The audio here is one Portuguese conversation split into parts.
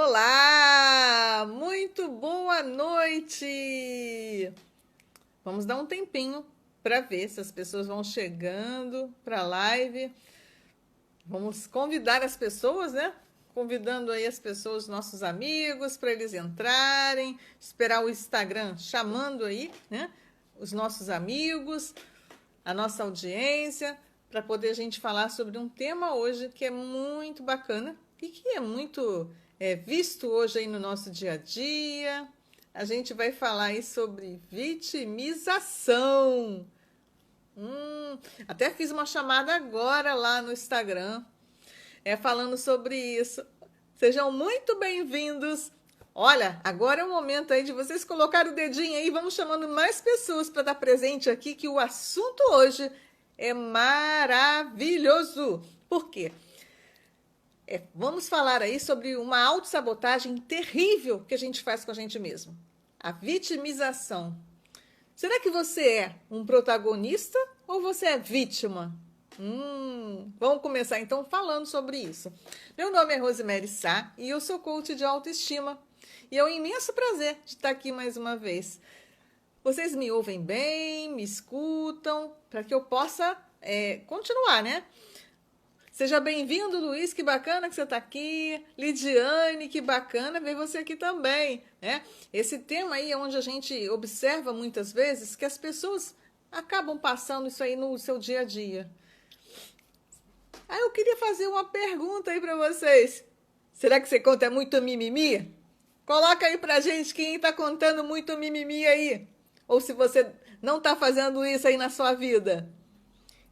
Olá, muito boa noite. Vamos dar um tempinho para ver se as pessoas vão chegando para a live. Vamos convidar as pessoas, né? Convidando aí as pessoas, nossos amigos, para eles entrarem, esperar o Instagram chamando aí, né? Os nossos amigos, a nossa audiência, para poder a gente falar sobre um tema hoje que é muito bacana e que é muito visto hoje aí no nosso dia a dia. A gente vai falar aí sobre vitimização. Até fiz uma chamada agora lá no Instagram, falando sobre isso. Sejam muito bem-vindos. Olha, agora é o momento aí de vocês colocarem o dedinho aí, vamos chamando mais pessoas para estar presente aqui, que o assunto hoje é maravilhoso. Por quê? Vamos falar aí sobre uma autossabotagem terrível que a gente faz com a gente mesmo. A vitimização. Será que você é um protagonista ou você é vítima? Vamos começar então falando sobre isso. Meu nome é Rosemary Sá e eu sou coach de autoestima. E é um imenso prazer de estar aqui mais uma vez. Vocês me ouvem bem, me escutam, para que eu possa continuar, né? Seja bem-vindo, Luiz, que bacana que você está aqui. Lidiane, que bacana ver você aqui também, né? Esse tema aí é onde a gente observa muitas vezes que as pessoas acabam passando isso aí no seu dia a dia. Eu queria fazer uma pergunta aí para vocês. Será que você conta muito mimimi? Coloca aí pra gente quem está contando muito mimimi aí. Ou se você não está fazendo isso aí na sua vida.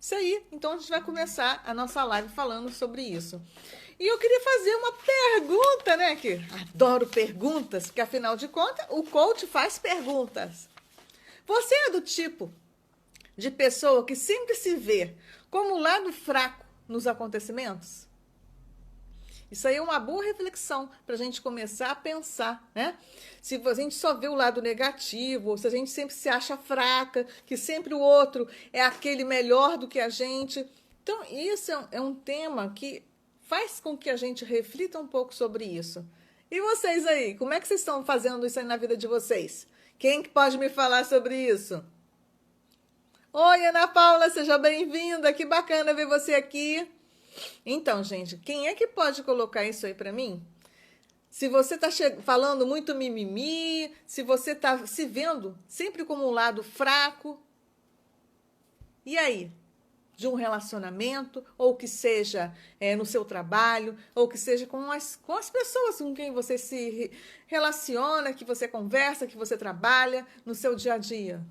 Isso aí, então a gente vai começar a nossa live falando sobre isso. E eu queria fazer uma pergunta, né? Que adoro perguntas, porque afinal de contas, o coach faz perguntas. Você é do tipo de pessoa que sempre se vê como o lado fraco nos acontecimentos? Isso aí é uma boa reflexão para a gente começar a pensar, né? Se a gente só vê o lado negativo, ou se a gente sempre se acha fraca, que sempre o outro é aquele melhor do que a gente. Então, isso é um tema que faz com que a gente reflita um pouco sobre isso. E vocês aí, como é que vocês estão fazendo isso aí na vida de vocês? Quem que pode me falar sobre isso? Oi, Ana Paula, seja bem-vinda, que bacana ver você aqui. Então, gente, quem é que pode colocar isso aí para mim? Se você está falando muito mimimi, se você está se vendo sempre como um lado fraco, e aí? De um relacionamento, ou que seja no seu trabalho, ou que seja com as pessoas com quem você se relaciona, que você conversa, que você trabalha no seu dia a dia.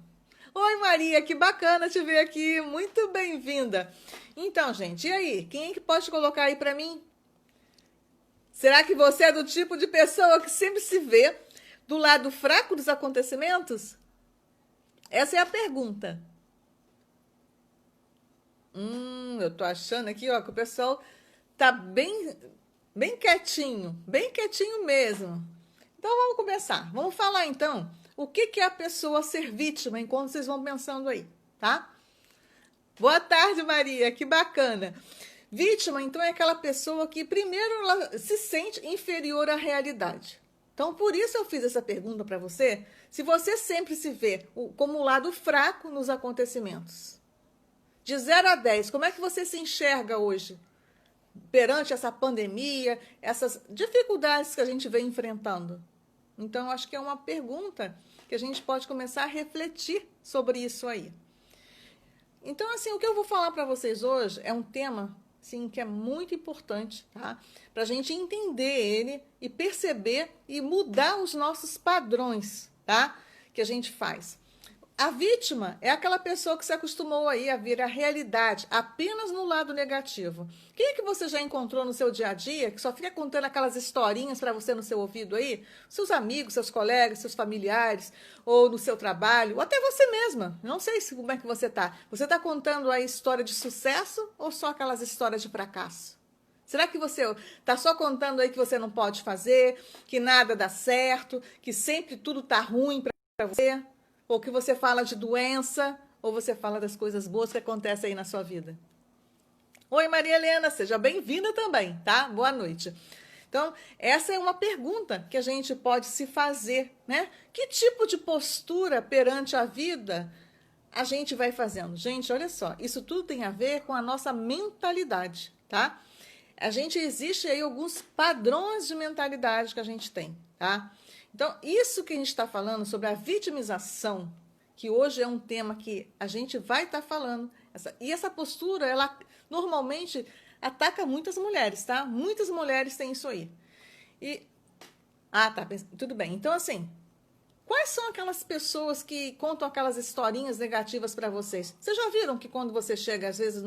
Oi, Maria, que bacana te ver aqui, muito bem-vinda. Então, gente, e aí? Quem é que pode colocar aí para mim? Será que você é do tipo de pessoa que sempre se vê do lado fraco dos acontecimentos? Essa é a pergunta. Eu tô achando aqui, ó, que o pessoal tá bem quietinho mesmo. Então, vamos começar. Vamos falar, então, o que é a pessoa ser vítima, enquanto vocês vão pensando aí, tá? Boa tarde, Maria, que bacana. Vítima, então, é aquela pessoa que, primeiro, ela se sente inferior à realidade. Então, por isso eu fiz essa pergunta para você, se você sempre se vê como o lado fraco nos acontecimentos. De 0 a 10, como é que você se enxerga hoje? Perante essa pandemia, essas dificuldades que a gente vem enfrentando. Então, acho que é uma pergunta que a gente pode começar a refletir sobre isso aí. Então, assim, o que eu vou falar para vocês hoje é um tema, sim, que é muito importante, tá? Para a gente entender ele e perceber e mudar os nossos padrões, tá? Que a gente faz. A vítima é aquela pessoa que se acostumou aí a ver a realidade apenas no lado negativo. Quem é que você já encontrou no seu dia a dia que só fica contando aquelas historinhas para você no seu ouvido aí? Seus amigos, seus colegas, seus familiares, ou no seu trabalho, ou até você mesma. Não sei como é que você está. Você está contando a história de sucesso ou só aquelas histórias de fracasso? Será que você está só contando aí que você não pode fazer, que nada dá certo, que sempre tudo está ruim para você? Ou que você fala de doença, ou você fala das coisas boas que acontecem aí na sua vida. Oi, Maria Helena, seja bem-vinda também, tá? Boa noite. Então, essa é uma pergunta que a gente pode se fazer, né? Que tipo de postura perante a vida a gente vai fazendo? Gente, olha só, isso tudo tem a ver com a nossa mentalidade, tá? Existe aí alguns padrões de mentalidade que a gente tem, tá? Então, isso que a gente está falando sobre a vitimização, que hoje é um tema que a gente vai estar falando, e essa postura, ela normalmente ataca muitas mulheres, tá? Muitas mulheres têm isso aí. Tá, tudo bem. Então, assim, quais são aquelas pessoas que contam aquelas historinhas negativas para vocês? Vocês já viram que quando você chega, às vezes,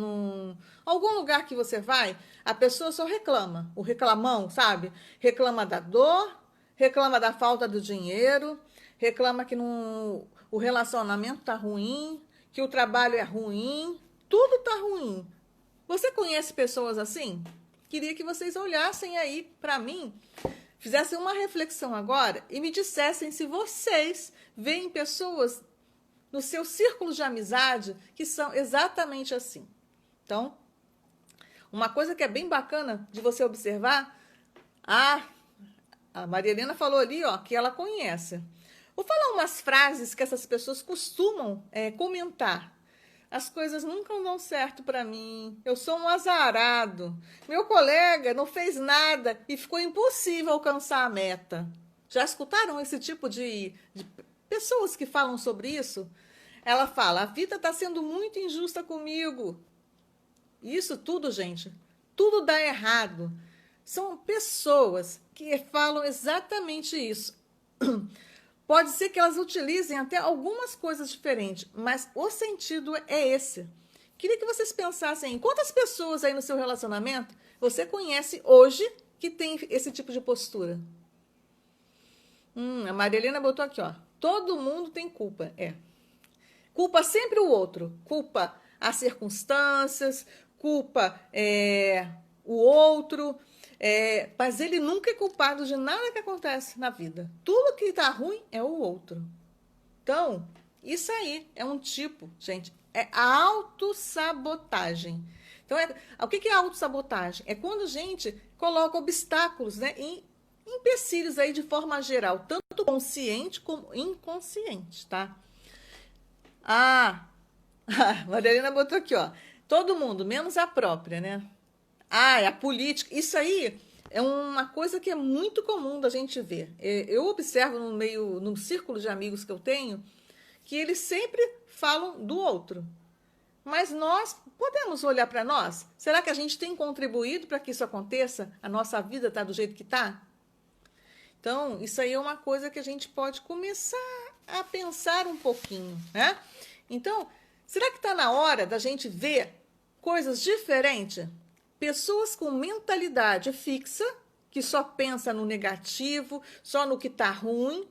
algum lugar que você vai, a pessoa só reclama, o reclamão, sabe? Reclama da dor, reclama da falta do dinheiro, reclama que o relacionamento tá ruim, que o trabalho é ruim, tudo tá ruim. Você conhece pessoas assim? Queria que vocês olhassem aí para mim, fizessem uma reflexão agora e me dissessem se vocês veem pessoas no seu círculo de amizade que são exatamente assim. Então, uma coisa que é bem bacana de você observar, a Maria Helena falou ali, ó, que ela conhece. Vou falar umas frases que essas pessoas costumam comentar. As coisas nunca dão certo para mim. Eu sou um azarado. Meu colega não fez nada e ficou impossível alcançar a meta. Já escutaram esse tipo de pessoas que falam sobre isso? Ela fala, a vida está sendo muito injusta comigo. Isso tudo, gente, tudo dá errado. São pessoas que falam exatamente isso. Pode ser que elas utilizem até algumas coisas diferentes, mas o sentido é esse. Queria que vocês pensassem em quantas pessoas aí no seu relacionamento você conhece hoje que tem esse tipo de postura. A Maria Helena botou aqui, ó. Todo mundo tem culpa. Culpa sempre o outro. Culpa as circunstâncias, culpa o outro. Mas ele nunca é culpado de nada que acontece na vida. Tudo que está ruim é o outro. Então, isso aí é um tipo, gente, é a autossabotagem. Então, o que é autossabotagem? É quando a gente coloca obstáculos, né, e empecilhos aí de forma geral, tanto consciente como inconsciente, tá? A Madalena botou aqui, ó. Todo mundo, menos a própria, né? A política. Isso aí é uma coisa que é muito comum da gente ver. Eu observo no círculo de amigos que eu tenho, que eles sempre falam do outro. Mas nós podemos olhar para nós? Será que a gente tem contribuído para que isso aconteça? A nossa vida está do jeito que está? Então, isso aí é uma coisa que a gente pode começar a pensar um pouquinho, né? Então, será que está na hora da gente ver coisas diferentes? Pessoas com mentalidade fixa, que só pensa no negativo, só no que está ruim,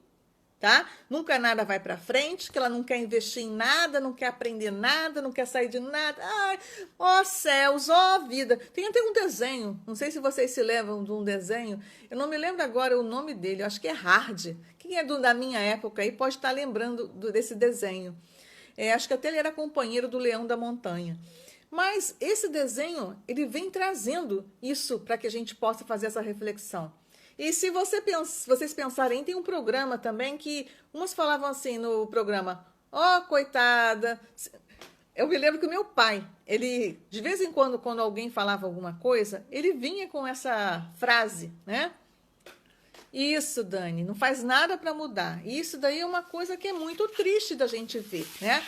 tá? Nunca nada vai para frente, que ela não quer investir em nada, não quer aprender nada, não quer sair de nada. Ai, ó céus, ó vida. Tem até um desenho, não sei se vocês se lembram de um desenho, eu não me lembro agora o nome dele, eu acho que é Hard. Quem é da minha época aí pode estar lembrando desse desenho. Acho que até ele era companheiro do Leão da Montanha. Mas esse desenho, ele vem trazendo isso para que a gente possa fazer essa reflexão. E se vocês pensarem, tem um programa também que umas falavam assim no programa, ó, coitada. Eu me lembro que o meu pai, ele, de vez em quando alguém falava alguma coisa, ele vinha com essa frase, né? Isso, Dani, não faz nada para mudar. Isso daí é uma coisa que é muito triste da gente ver, né?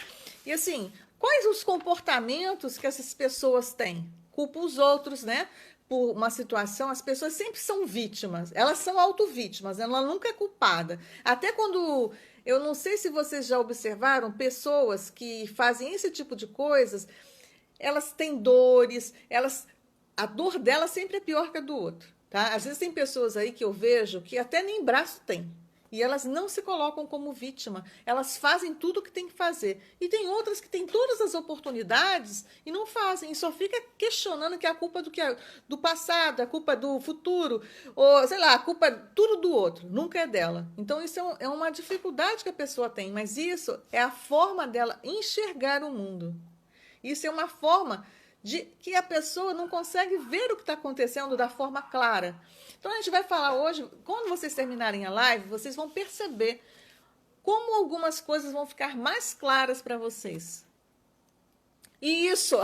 E assim, quais os comportamentos que essas pessoas têm? Culpa os outros, né? Por uma situação, as pessoas sempre são vítimas. Elas são autovítimas, ela nunca é culpada. Até quando, eu não sei se vocês já observaram, pessoas que fazem esse tipo de coisas, elas têm dores, a dor delas sempre é pior que a do outro, tá? Às vezes tem pessoas aí que eu vejo que até nem braço tem. E elas não se colocam como vítima. Elas fazem tudo o que tem que fazer. E tem outras que têm todas as oportunidades e não fazem. E só fica questionando que é a culpa do passado, a culpa do futuro, ou, sei lá, a culpa tudo do outro. Nunca é dela. Então, isso é uma dificuldade que a pessoa tem. Mas isso é a forma dela enxergar o mundo. Isso é uma forma de que a pessoa não consegue ver o que está acontecendo da forma clara. Então, a gente vai falar hoje, quando vocês terminarem a live, vocês vão perceber como algumas coisas vão ficar mais claras para vocês. E isso,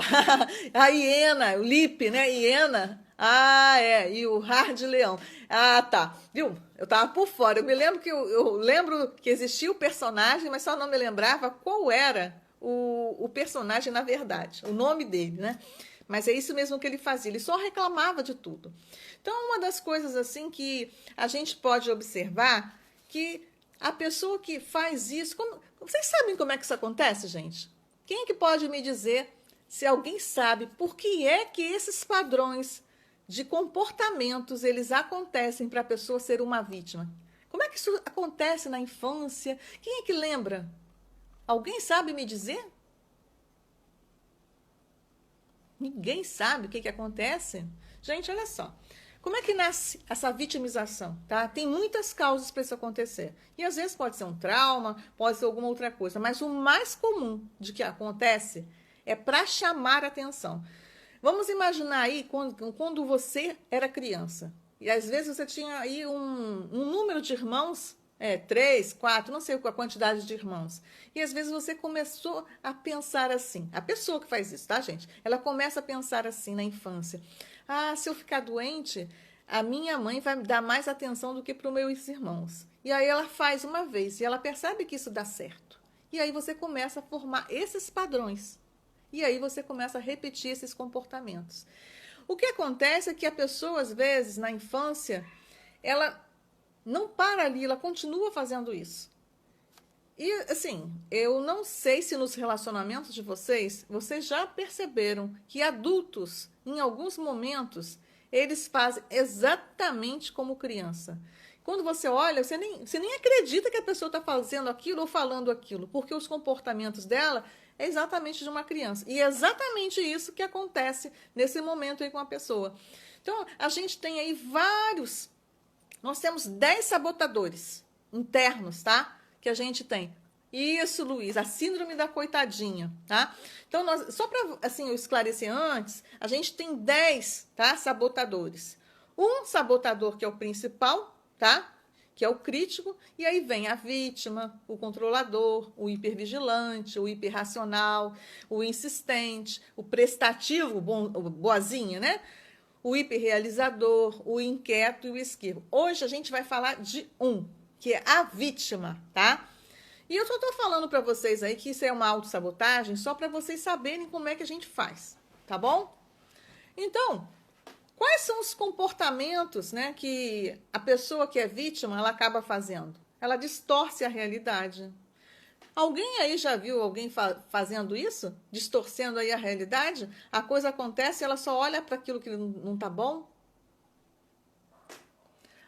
a hiena, o Lipe, né? Hiena. Ah, é. E o Hard Leão. Ah, tá. Viu? Eu tava por fora. Eu me lembro que eu lembro que existia o personagem, mas só não me lembrava qual era o personagem na verdade, o nome dele, né? Mas é isso mesmo que ele fazia. Ele só reclamava de tudo. Então, uma das coisas assim que a gente pode observar que a pessoa que faz isso, vocês sabem como é que isso acontece, gente? Quem é que pode me dizer se alguém sabe por que é que esses padrões de comportamentos eles acontecem para a pessoa ser uma vítima? Como é que isso acontece na infância? Quem é que lembra? Alguém sabe me dizer? Ninguém sabe o que acontece? Gente, olha só. Como é que nasce essa vitimização? Tá? Tem muitas causas para isso acontecer. E às vezes pode ser um trauma, pode ser alguma outra coisa. Mas o mais comum de que acontece é para chamar atenção. Vamos imaginar aí quando você era criança. E às vezes você tinha aí um número de irmãos, 3, 4, não sei a quantidade de irmãos. E às vezes você começou a pensar assim. A pessoa que faz isso, tá, gente? Ela começa a pensar assim na infância. Ah, se eu ficar doente, a minha mãe vai me dar mais atenção do que para os meus irmãos. E aí ela faz uma vez e ela percebe que isso dá certo. E aí você começa a formar esses padrões. E aí você começa a repetir esses comportamentos. O que acontece é que a pessoa, às vezes, na infância, ela não para ali, ela continua fazendo isso. E, assim, eu não sei se nos relacionamentos de vocês já perceberam que adultos, em alguns momentos, eles fazem exatamente como criança. Quando você olha, você nem acredita que a pessoa está fazendo aquilo ou falando aquilo, porque os comportamentos dela é exatamente de uma criança. E é exatamente isso que acontece nesse momento aí com a pessoa. Então, a gente tem aí vários... Nós temos 10 sabotadores internos, tá? Que a gente tem. Isso, Luiz, a síndrome da coitadinha, tá? Então, só para assim, eu esclarecer antes, a gente tem 10, tá, sabotadores. Um sabotador que é o principal, tá? Que é o crítico, e aí vem a vítima, o controlador, o hipervigilante, o hiperracional, o insistente, o prestativo, boazinha, né? O hiperrealizador, o inquieto e o esquivo. Hoje a gente vai falar de um, que é a vítima, tá? E eu só estou falando para vocês aí que isso é uma autossabotagem só para vocês saberem como é que a gente faz, tá bom? Então, quais são os comportamentos, né, que a pessoa que é vítima ela acaba fazendo? Ela distorce a realidade. Alguém aí já viu alguém fazendo isso? Distorcendo aí a realidade? A coisa acontece e ela só olha para aquilo que não está bom?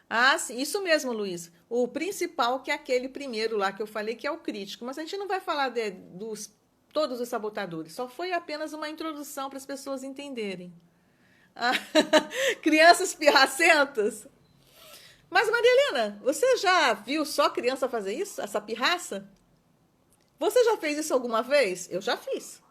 Ah, sim, isso mesmo, Luiz. O principal que é aquele primeiro lá que eu falei, que é o crítico. Mas a gente não vai falar dos todos os sabotadores. Só foi apenas uma introdução para as pessoas entenderem. Ah, crianças pirracentas. Mas, Maria Helena, você já viu só criança fazer isso? Essa pirraça? Você já fez isso alguma vez? Eu já fiz.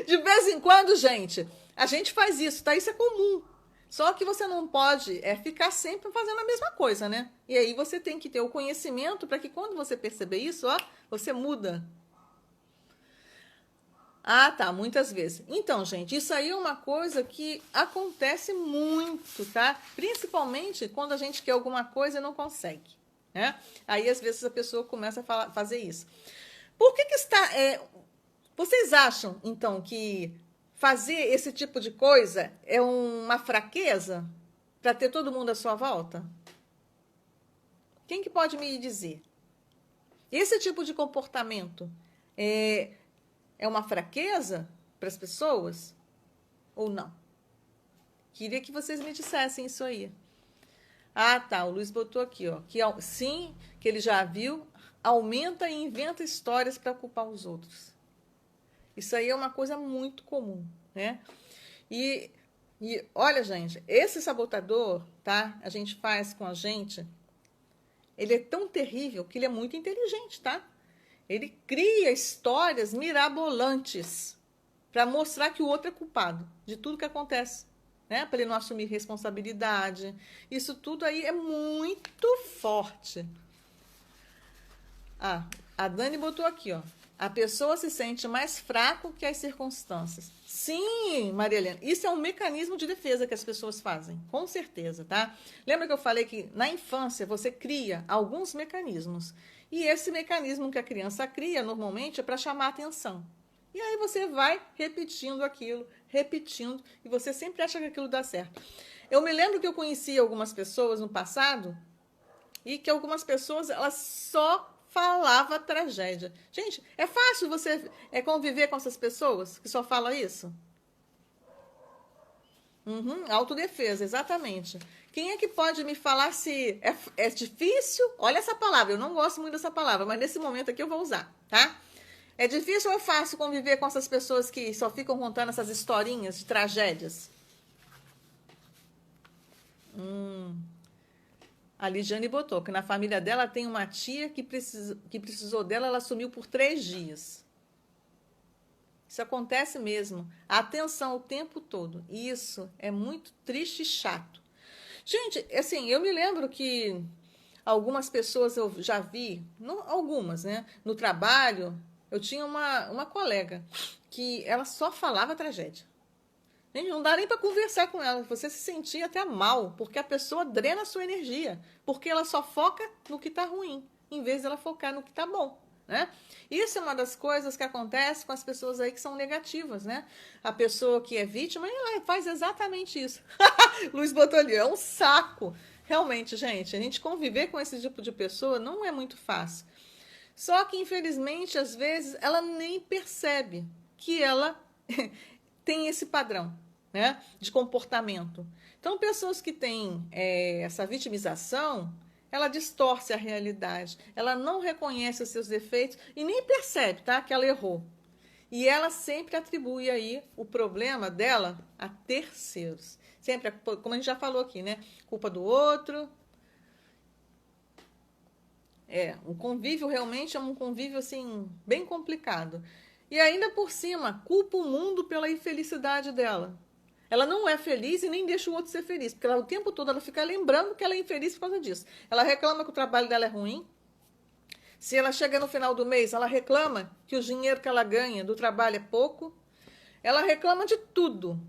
De vez em quando, gente, a gente faz isso, tá? Isso é comum. Só que você não pode ficar sempre fazendo a mesma coisa, né? E aí você tem que ter o conhecimento para que quando você perceber isso, ó, você muda. Ah, tá, muitas vezes. Então, gente, isso aí é uma coisa que acontece muito, tá? Principalmente quando a gente quer alguma coisa e não consegue, né? Aí, às vezes, a pessoa começa a fazer isso. Por que está... vocês acham, então, que fazer esse tipo de coisa é uma fraqueza para ter todo mundo à sua volta? Quem que pode me dizer? Esse tipo de comportamento é uma fraqueza para as pessoas? Ou não? Queria que vocês me dissessem isso aí. Ah, tá, o Luiz botou aqui, ó. Que sim, que ele já viu, aumenta e inventa histórias para culpar os outros. Isso aí é uma coisa muito comum, né? E olha, gente, esse sabotador, tá? A gente faz com a gente, ele é tão terrível que ele é muito inteligente, tá? Ele cria histórias mirabolantes. para mostrar que o outro é culpado de tudo que acontece, né? Para ele não assumir responsabilidade. Isso tudo aí é muito forte. Ah, a Dani botou aqui, ó. A pessoa se sente mais fraco que as circunstâncias. Sim, Maria Helena, isso é um mecanismo de defesa que as pessoas fazem, com certeza, tá? Lembra que eu falei que na infância você cria alguns mecanismos. E esse mecanismo que a criança cria, normalmente, é para chamar a atenção. E aí você vai repetindo aquilo, repetindo, e você sempre acha que aquilo dá certo. Eu me lembro que eu conheci algumas pessoas no passado, e que algumas pessoas, elas só falava tragédia. Gente, é fácil você conviver com essas pessoas que só falam isso? Autodefesa, exatamente. Quem é que pode me falar se é difícil? Olha essa palavra, eu não gosto muito dessa palavra, mas nesse momento aqui eu vou usar, tá? É difícil ou é fácil conviver com essas pessoas que só ficam contando essas historinhas de tragédias? A Lidiane botou que na família dela tem uma tia que precisou dela, ela sumiu por 3 dias. Isso acontece mesmo. A atenção o tempo todo. Isso é muito triste e chato. Gente, assim, eu me lembro que algumas pessoas eu já vi, não, algumas, né? No trabalho, eu tinha uma colega que ela só falava tragédia. Gente, não dá nem para conversar com ela. Você se sentia até mal, porque a pessoa drena a sua energia. Porque ela só foca no que está ruim, em vez de ela focar no que está bom. Né? Isso é uma das coisas que acontece com as pessoas aí que são negativas. Né? A pessoa que é vítima, ela faz exatamente isso. Luiz botou ali, é um saco. Realmente, gente, a gente conviver com esse tipo de pessoa não é muito fácil. Só que, infelizmente, às vezes, ela nem percebe que ela tem esse padrão, né, de comportamento. Então, pessoas que têm essa vitimização, ela distorce a realidade, ela não reconhece os seus defeitos e nem percebe, tá, que ela errou. E ela sempre atribui aí o problema dela a terceiros. Sempre, como a gente já falou aqui, né, culpa do outro. O convívio realmente é um convívio assim bem complicado. E ainda por cima, culpa o mundo pela infelicidade dela. Ela não é feliz e nem deixa o outro ser feliz, porque ela, o tempo todo ela fica lembrando que ela é infeliz por causa disso. Ela reclama que o trabalho dela é ruim. Se ela chega no final do mês, ela reclama que o dinheiro que ela ganha do trabalho é pouco. Ela reclama de tudo.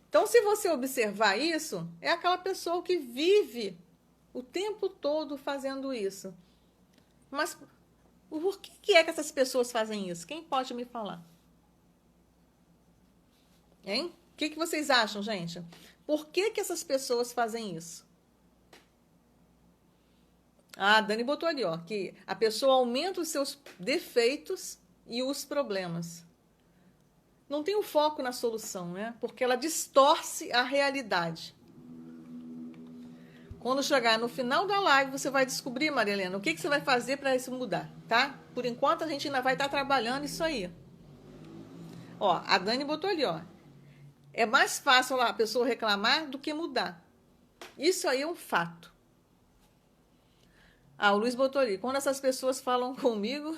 Então, se você observar isso, é aquela pessoa que vive o tempo todo fazendo isso. Mas por que é que essas pessoas fazem isso? Quem pode me falar? Hein? O que vocês acham, gente? Por que essas pessoas fazem isso? Ah, a Dani botou ali, ó, que a pessoa aumenta os seus defeitos e os problemas. Não tem o foco na solução, né? Porque ela distorce a realidade. Quando chegar no final da live, você vai descobrir, Maria Helena, o que você vai fazer para isso mudar, tá? Por enquanto, a gente ainda vai estar trabalhando isso aí. Ó, a Dani botou ali, ó. É mais fácil a pessoa reclamar do que mudar. Isso aí é um fato. Ah, o Luiz botou ali. Quando essas pessoas falam comigo,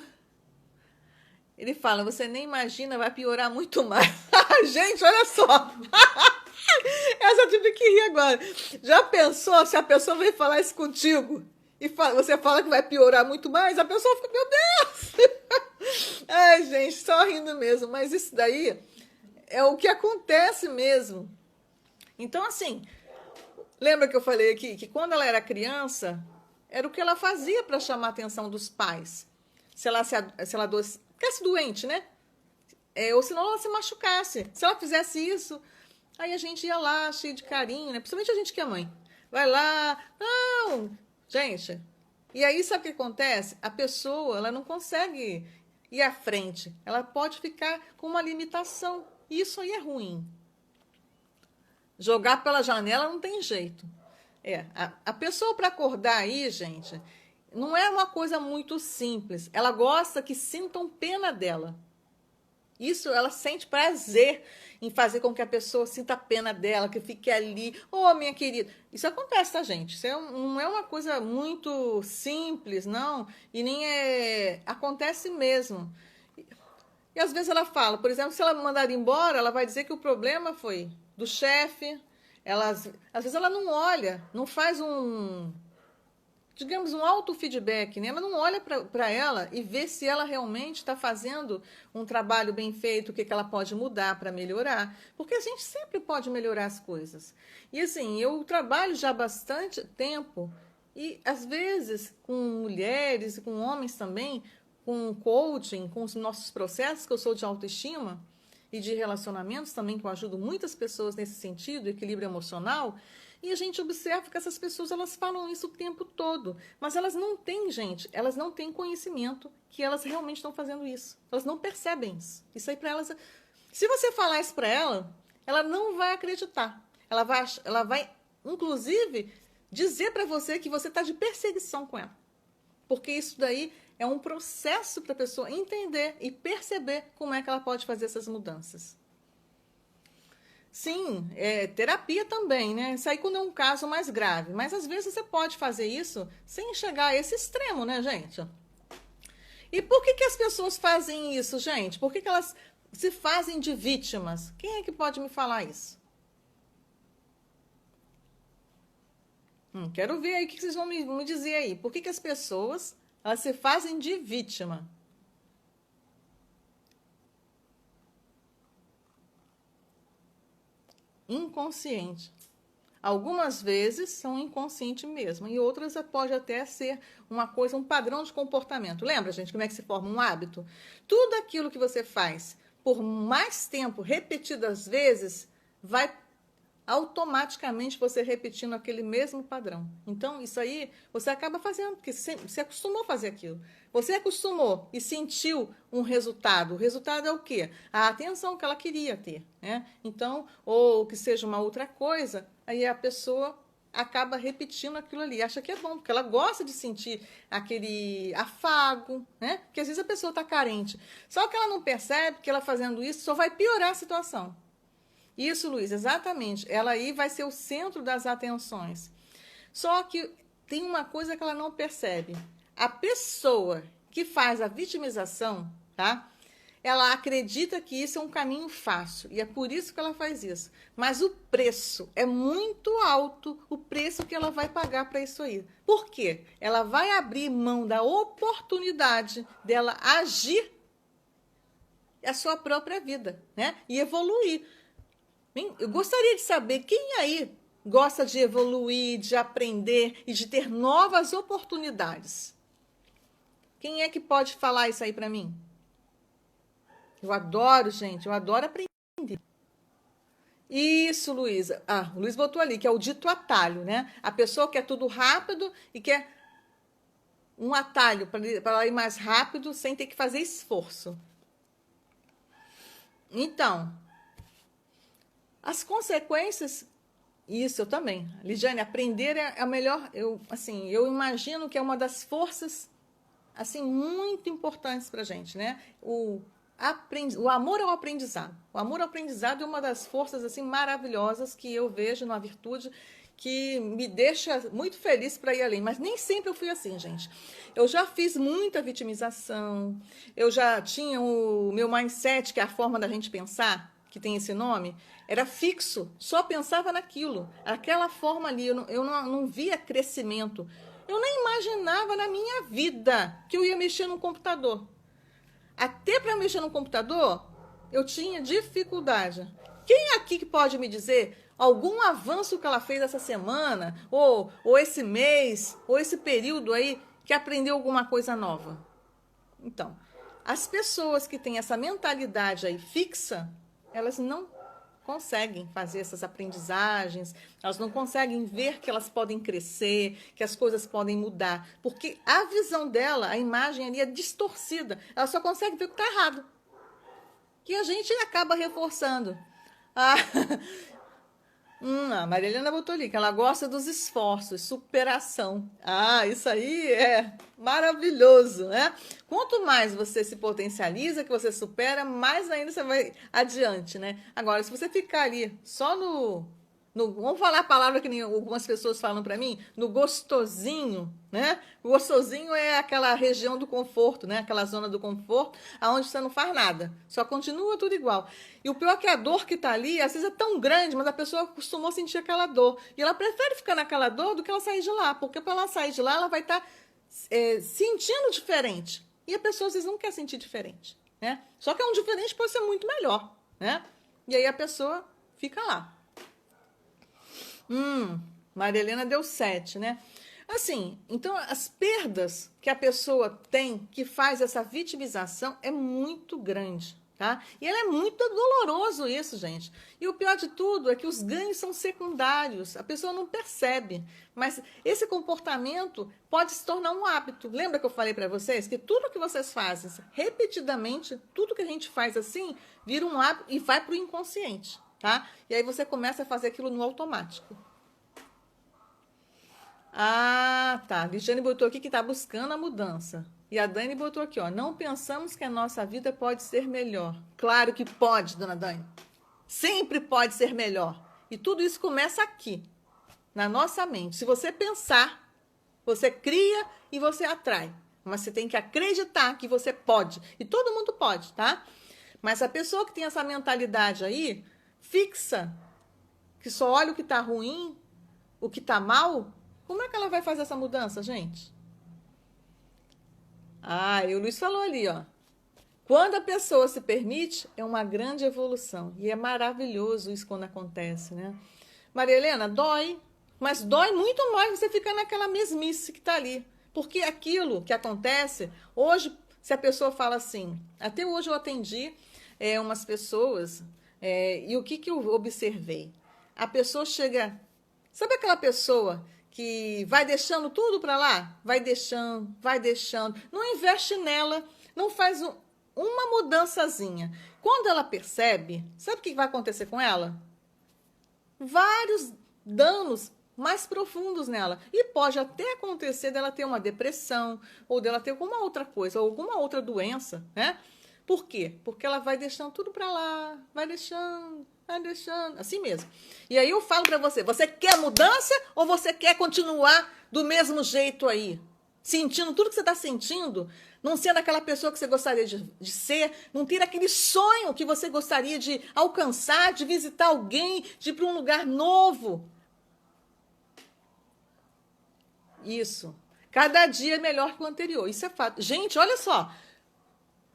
ele fala, você nem imagina, vai piorar muito mais. Gente, olha só. Essa eu tive que rir agora. Já pensou se a pessoa vem falar isso contigo e você fala que vai piorar muito mais? A pessoa fica, meu Deus! Ai, gente, só rindo mesmo. Mas isso daí é o que acontece mesmo. Então, assim, lembra que eu falei aqui que quando ela era criança, era o que ela fazia para chamar a atenção dos pais. Se ela ficasse doente, né? Ou se não ela se machucasse. Se ela fizesse isso, aí a gente ia lá, cheio de carinho, né? Principalmente a gente que é mãe. Vai lá, não, gente. E aí, sabe o que acontece? A pessoa, ela não consegue ir à frente. Ela pode ficar com uma limitação. E isso aí é ruim. Jogar pela janela não tem jeito. A pessoa para acordar aí, gente, não é uma coisa muito simples. Ela gosta que sintam pena dela. Isso, ela sente prazer em fazer com que a pessoa sinta pena dela, que fique ali. Oh, minha querida. Isso acontece, tá, gente? Isso não é uma coisa muito simples, não. E nem é... Acontece mesmo. E às vezes ela fala, por exemplo, se ela mandar embora, ela vai dizer que o problema foi do chefe. Às vezes ela não olha, não faz digamos, um autofeedback, né? Ela não olha para ela e vê se ela realmente está fazendo um trabalho bem feito, o que ela pode mudar para melhorar. Porque a gente sempre pode melhorar as coisas. E assim, eu trabalho já há bastante tempo e às vezes com mulheres e com homens também, com coaching, com os nossos processos, que eu sou de autoestima e de relacionamentos também, que eu ajudo muitas pessoas nesse sentido, equilíbrio emocional. E a gente observa que essas pessoas, elas falam isso o tempo todo, mas elas não têm, gente, elas não têm conhecimento que elas realmente estão fazendo isso. Elas não percebem isso. Isso aí para elas, se você falar isso para ela não vai acreditar. Ela vai, inclusive, dizer para você que você está de perseguição com ela. Porque isso daí é um processo para a pessoa entender e perceber como é que ela pode fazer essas mudanças. Sim, terapia também, né? Isso aí quando é um caso mais grave. Mas às vezes você pode fazer isso sem chegar a esse extremo, né, gente? E por que as pessoas fazem isso, gente? Por que elas se fazem de vítimas? Quem é que pode me falar isso? Quero ver aí o que vocês vão me dizer aí. Por que as pessoas elas se fazem de vítima? Inconsciente. Algumas vezes são inconsciente mesmo, e outras pode até ser uma coisa, um padrão de comportamento. Lembra, gente, como é que se forma um hábito? Tudo aquilo que você faz por mais tempo, repetidas vezes, vai automaticamente você repetindo aquele mesmo padrão. Então, isso aí você acaba fazendo, porque você acostumou a fazer aquilo. Você acostumou e sentiu um resultado. O resultado é o quê? A atenção que ela queria ter, né? Então, ou que seja uma outra coisa, aí a pessoa acaba repetindo aquilo ali, acha que é bom, porque ela gosta de sentir aquele afago, né? Porque às vezes a pessoa está carente. Só que ela não percebe que ela fazendo isso só vai piorar a situação. Isso, Luiz, exatamente. Ela aí vai ser o centro das atenções. Só que tem uma coisa que ela não percebe. A pessoa que faz a vitimização, tá? Ela acredita que isso é um caminho fácil. E é por isso que ela faz isso. Mas o preço é muito alto, o preço que ela vai pagar para isso aí. Por quê? Ela vai abrir mão da oportunidade dela agir a sua própria vida, né? E evoluir. Eu gostaria de saber quem aí gosta de evoluir, de aprender e de ter novas oportunidades. Quem é que pode falar isso aí para mim? Eu adoro, gente, eu adoro aprender. Isso, Luísa. Ah, o Luiz botou ali, que é o dito atalho, né? A pessoa quer tudo rápido e quer um atalho para ela ir mais rápido sem ter que fazer esforço. Então, as consequências, isso eu também. Lidiane, aprender é a melhor, eu imagino que é uma das forças, assim, muito importantes para a gente, né? O amor ao aprendizado. O amor ao aprendizado é uma das forças, assim, maravilhosas que eu vejo na virtude, que me deixa muito feliz para ir além. Mas nem sempre eu fui assim, gente. Eu já fiz muita vitimização, eu já tinha o meu mindset, que é a forma da gente pensar, que tem esse nome, era fixo, só pensava naquilo, aquela forma ali, eu não via crescimento. Eu nem imaginava na minha vida que eu ia mexer no computador. Até para mexer no computador, eu tinha dificuldade. Quem aqui que pode me dizer algum avanço que ela fez essa semana, ou esse mês, ou esse período aí, que aprendeu alguma coisa nova? Então, as pessoas que têm essa mentalidade aí fixa, elas não conseguem fazer essas aprendizagens, elas não conseguem ver que elas podem crescer, que as coisas podem mudar, porque a visão dela, a imagem ali é distorcida, ela só consegue ver o que está errado, que a gente acaba reforçando. A Maria Helena botou ali que ela gosta dos esforços, superação. Isso aí é maravilhoso, né? Quanto mais você se potencializa, que você supera, mais ainda você vai adiante, né? Agora, se você ficar ali só no vamos falar a palavra que nem algumas pessoas falam para mim, no gostosinho, né? O gostosinho é aquela região do conforto, né? Aquela zona do conforto, aonde você não faz nada, só continua tudo igual. E o pior é que a dor que está ali, às vezes é tão grande, mas a pessoa acostumou a sentir aquela dor. E ela prefere ficar naquela dor do que ela sair de lá, porque para ela sair de lá, ela vai estar sentindo diferente. E a pessoa às vezes não quer sentir diferente, né? Só que um diferente pode ser muito melhor, né? E aí a pessoa fica lá. Maria Helena deu 7, né? Assim, então as perdas que a pessoa tem, que faz essa vitimização, é muito grande, tá? E ela é muito doloroso isso, gente. E o pior de tudo é que os ganhos são secundários, a pessoa não percebe. Mas esse comportamento pode se tornar um hábito. Lembra que eu falei para vocês que tudo que vocês fazem repetidamente, tudo que a gente faz assim, vira um hábito e vai para o inconsciente, tá? E aí você começa a fazer aquilo no automático. Ah, tá. A Ligiane botou aqui que está buscando a mudança. E a Dani botou aqui, ó. Não pensamos que a nossa vida pode ser melhor. Claro que pode, dona Dani. Sempre pode ser melhor. E tudo isso começa aqui, na nossa mente. Se você pensar, você cria e você atrai. Mas você tem que acreditar que você pode. E todo mundo pode, tá? Mas a pessoa que tem essa mentalidade aí, fixa, que só olha o que tá ruim, o que tá mal, como é que ela vai fazer essa mudança, gente? Ah, e o Luiz falou ali, ó. Quando a pessoa se permite, é uma grande evolução. E é maravilhoso isso quando acontece, né? Maria Helena, dói. Mas dói muito mais você ficar naquela mesmice que tá ali. Porque aquilo que acontece, hoje, se a pessoa fala assim, até hoje eu atendi umas pessoas, e o que eu observei? A pessoa chega... Sabe aquela pessoa que vai deixando tudo para lá? Vai deixando, não investe nela, não faz uma mudançazinha. Quando ela percebe, sabe o que vai acontecer com ela? Vários danos mais profundos nela. E pode até acontecer dela ter uma depressão, ou dela ter alguma outra coisa, ou alguma outra doença, né? Por quê? Porque ela vai deixando tudo para lá, vai deixando, assim mesmo. E aí eu falo para você, você quer mudança ou você quer continuar do mesmo jeito aí? Sentindo tudo que você está sentindo, não sendo aquela pessoa que você gostaria de ser, não ter aquele sonho que você gostaria de alcançar, de visitar alguém, de ir para um lugar novo. Isso. Cada dia é melhor que o anterior, isso é fato. Gente, olha só,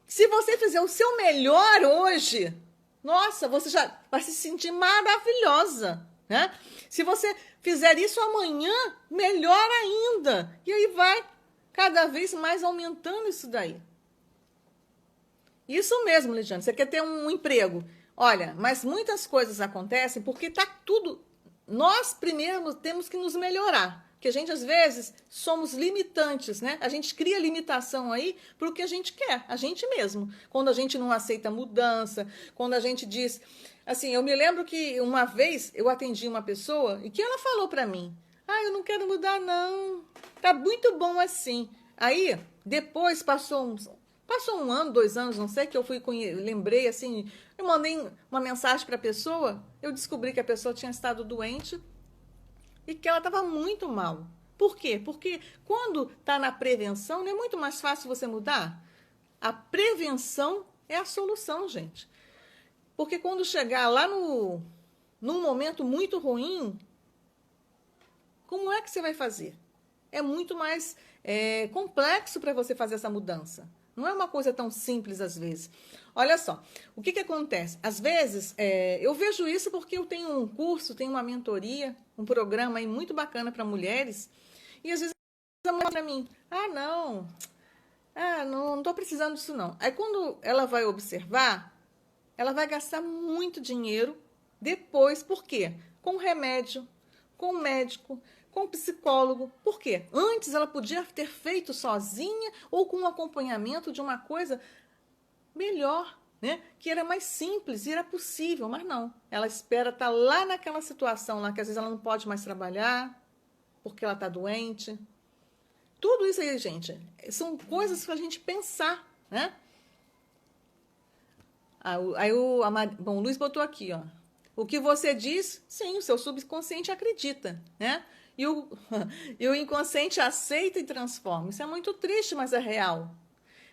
se você fizer o seu melhor hoje, nossa, você já vai se sentir maravilhosa, né? Se você fizer isso amanhã, melhor ainda. E aí vai cada vez mais aumentando isso daí. Isso mesmo, Lidiane, você quer ter um emprego. Olha, mas muitas coisas acontecem porque tá tudo... Nós primeiro temos que nos melhorar. Porque a gente, às vezes, somos limitantes, né? A gente cria limitação aí para o que a gente quer, a gente mesmo. Quando a gente não aceita mudança, quando a gente diz... Assim, eu me lembro que uma vez eu atendi uma pessoa e que ela falou para mim, eu não quero mudar não, tá muito bom assim. Aí, depois passou um ano, 2 anos, não sei, que eu lembrei assim, eu mandei uma mensagem para a pessoa, eu descobri que a pessoa tinha estado doente, e que ela estava muito mal. Por quê? Porque quando está na prevenção, não é muito mais fácil você mudar? A prevenção é a solução, gente. Porque quando chegar lá num momento muito ruim, como é que você vai fazer? É muito mais complexo para você fazer essa mudança. Não é uma coisa tão simples às vezes. Olha só, o que acontece? Às vezes, eu vejo isso porque eu tenho um curso, tenho uma mentoria, um programa aí muito bacana para mulheres, e às vezes a mulher para mim, não estou precisando disso não. Aí quando ela vai observar, ela vai gastar muito dinheiro depois, por quê? Com remédio, com médico, com psicólogo. Por quê? Antes ela podia ter feito sozinha ou com um acompanhamento de uma coisa melhor, né? Que era mais simples e era possível, mas não. Ela espera estar lá naquela situação lá que às vezes ela não pode mais trabalhar porque ela está doente. Tudo isso aí, gente, são coisas para a gente pensar, né? Aí o Luiz botou aqui, ó. O que você diz, sim, o seu subconsciente acredita, né? E o, e o inconsciente aceita e transforma. Isso é muito triste, mas é real.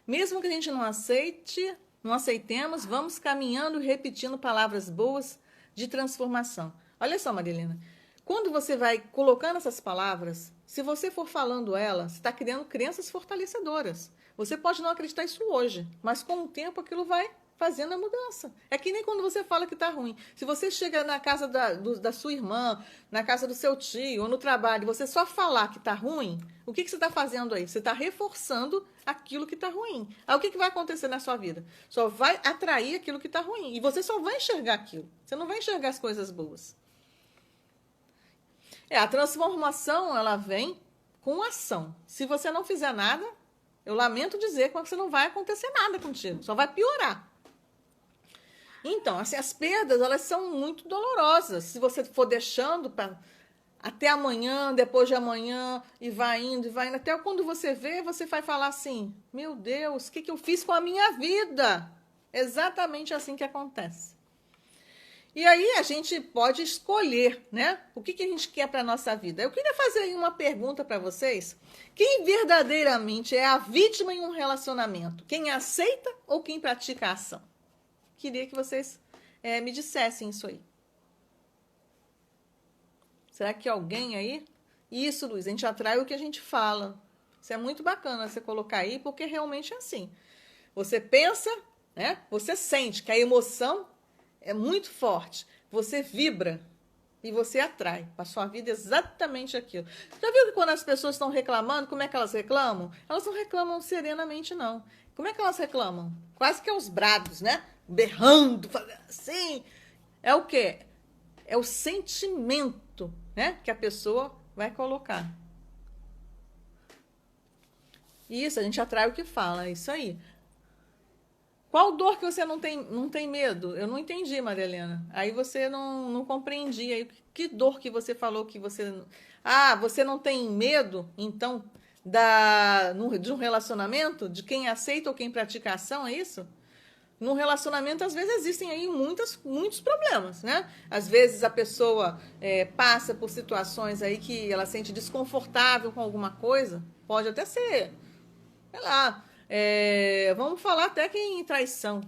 Mesmo que a gente não aceite, não aceitemos, vamos caminhando e repetindo palavras boas de transformação. Olha só, Marilena, quando você vai colocando essas palavras, se você for falando elas, você está criando crenças fortalecedoras. Você pode não acreditar isso hoje, mas com o tempo aquilo vai fazendo a mudança. É que nem quando você fala que está ruim. Se você chega na casa da sua irmã, na casa do seu tio ou no trabalho, e você só falar que está ruim, o que você está fazendo aí? Você está reforçando aquilo que está ruim. Aí o que vai acontecer na sua vida? Só vai atrair aquilo que está ruim. E você só vai enxergar aquilo. Você não vai enxergar as coisas boas. A transformação, ela vem com ação. Se você não fizer nada, eu lamento dizer que não vai acontecer nada contigo. Só vai piorar. Então, assim, as perdas, elas são muito dolorosas. Se você for deixando até amanhã, depois de amanhã, e vai indo, até quando você vê, você vai falar assim, meu Deus, o que eu fiz com a minha vida? Exatamente assim que acontece. E aí a gente pode escolher, né? O que a gente quer para a nossa vida. Eu queria fazer aí uma pergunta para vocês. Quem verdadeiramente é a vítima em um relacionamento? Quem aceita ou quem pratica a ação? Queria que vocês me dissessem isso aí. Será que alguém aí? Isso, Luiz, a gente atrai o que a gente fala. Isso é muito bacana você colocar aí, porque realmente é assim. Você pensa, né? Você sente que a emoção é muito forte. Você vibra e você atrai para a sua vida exatamente aquilo. Já viu que quando as pessoas estão reclamando, como é que elas reclamam? Elas não reclamam serenamente, não. Como é que elas reclamam? Quase que aos brados, né? Berrando, fazendo assim. É o quê? É o sentimento, né, que a pessoa vai colocar. Isso, a gente atrai o que fala, é isso aí. Qual dor que você não tem medo? Eu não entendi, Maria Helena. Aí você não compreendi. Aí, que dor que você falou que você... Ah, você não tem medo, então, de um relacionamento? De quem aceita ou quem pratica a ação, é isso? No relacionamento, às vezes, existem aí muitos problemas, né? Às vezes a pessoa passa por situações aí que ela sente desconfortável com alguma coisa. Pode até ser, sei lá, vamos falar até que em traição.